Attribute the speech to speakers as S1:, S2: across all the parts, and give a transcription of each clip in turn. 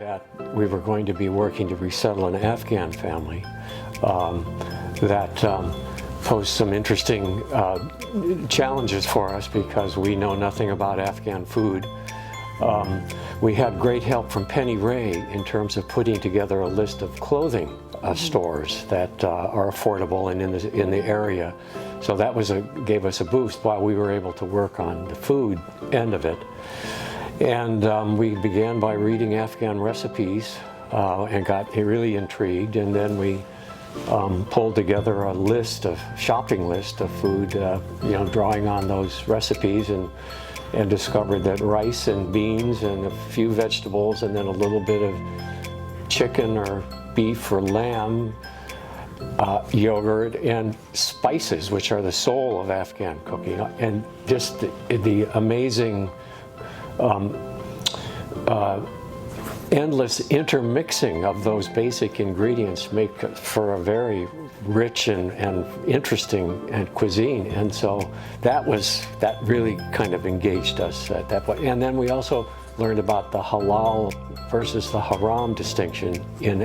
S1: That we were going to be working to resettle an Afghan family that posed some interesting challenges for us because we know nothing about Afghan food. We had great help from Penny Ray in terms of putting together a list of clothing stores that are affordable and in the area. So that gave us a boost while we were able to work on the food end of it. And we began by reading Afghan recipes and got really intrigued, and then we pulled together a shopping list of food, drawing on those recipes, and discovered that rice and beans and a few vegetables and then a little bit of chicken or beef or lamb, yogurt, and spices, which are the soul of Afghan cooking, and just the amazing endless intermixing of those basic ingredients make for a very rich and interesting cuisine. And so that really kind of engaged us at that point. And then we also learned about the halal versus the haram distinction in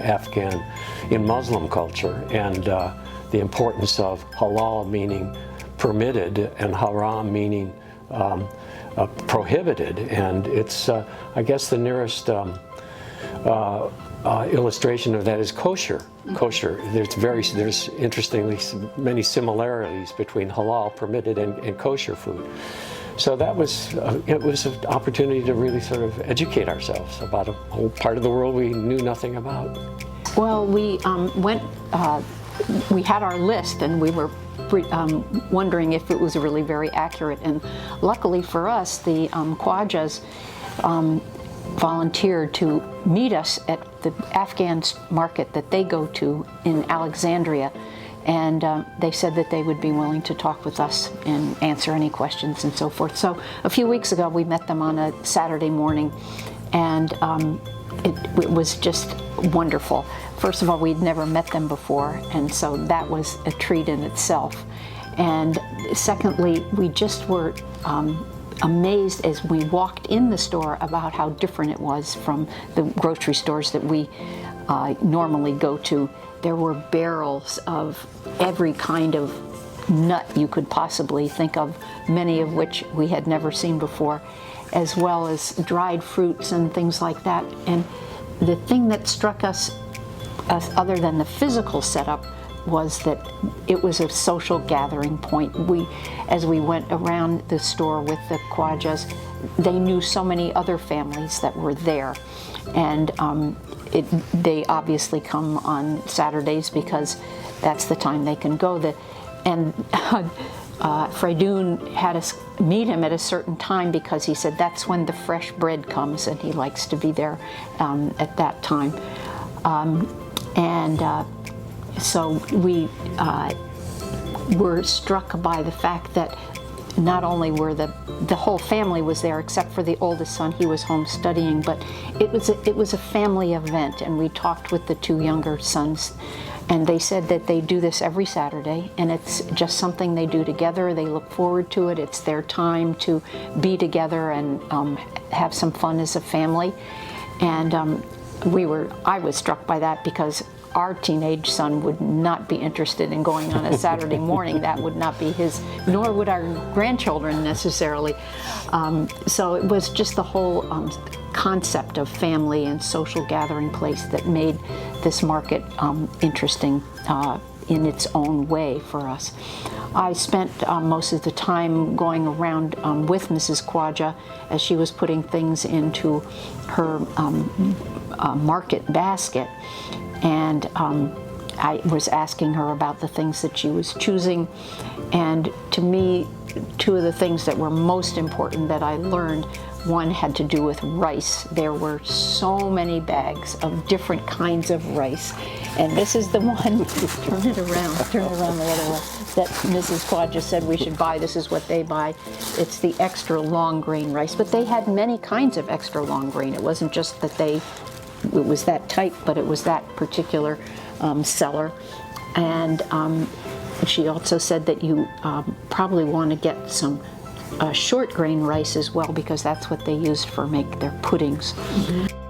S1: Muslim culture, and the importance of halal meaning permitted and haram meaning prohibited. And it's, I guess the nearest illustration of that is kosher. Kosher. There's interestingly many similarities between halal, permitted, and kosher food. So that was it was an opportunity to really sort of educate ourselves about a whole part of the world we knew nothing about.
S2: Well, we we had our list, and we were wondering if it was really very accurate. And luckily for us, the Khwajas volunteered to meet us at the Afghan market that they go to in Alexandria, and they said that they would be willing to talk with us and answer any questions and so forth. So a few weeks ago we met them on a Saturday morning, and it was just wonderful. First of all, we'd never met them before, and so that was a treat in itself. And secondly, we just were amazed as we walked in the store about how different it was from the grocery stores that we normally go to. There were barrels of every kind of nut you could possibly think of, many of which we had never seen before, as well as dried fruits and things like that. And the thing that struck us, other than the physical setup, was that it was a social gathering point. As we went around the store with the Khwajas, they knew so many other families that were there, and they obviously come on Saturdays because that's the time they can go. And Freydun had us meet him at a certain time because he said that's when the fresh bread comes, and he likes to be there at that time. So we were struck by the fact that not only were the whole family was there except for the oldest son. He was home studying, but it was a family event, and we talked with the two younger sons, and they said that they do this every Saturday, and it's just something they do together. They look forward to it. It's their time to be together and have some fun as a family. And I was struck by that because our teenage son would not be interested in going on a Saturday morning. That would not be his, nor would our grandchildren necessarily. So it was just the whole concept of family and social gathering place that made this market interesting in its own way for us. I spent most of the time going around with Mrs. Khwaja as she was putting things into her market basket, and I was asking her about the things that she was choosing. And to me, two of the things that were most important that I learned, one had to do with rice. There were so many bags of different kinds of rice, and this is the one, turn it around the other way, that Mrs. Khwaja said we should buy. This is what they buy. It's the extra long grain rice, but they had many kinds of extra long grain. It wasn't just that it was that type, but it was that particular seller. And she also said that you probably want to get some short grain rice as well, because that's what they used for make their puddings. Mm-hmm.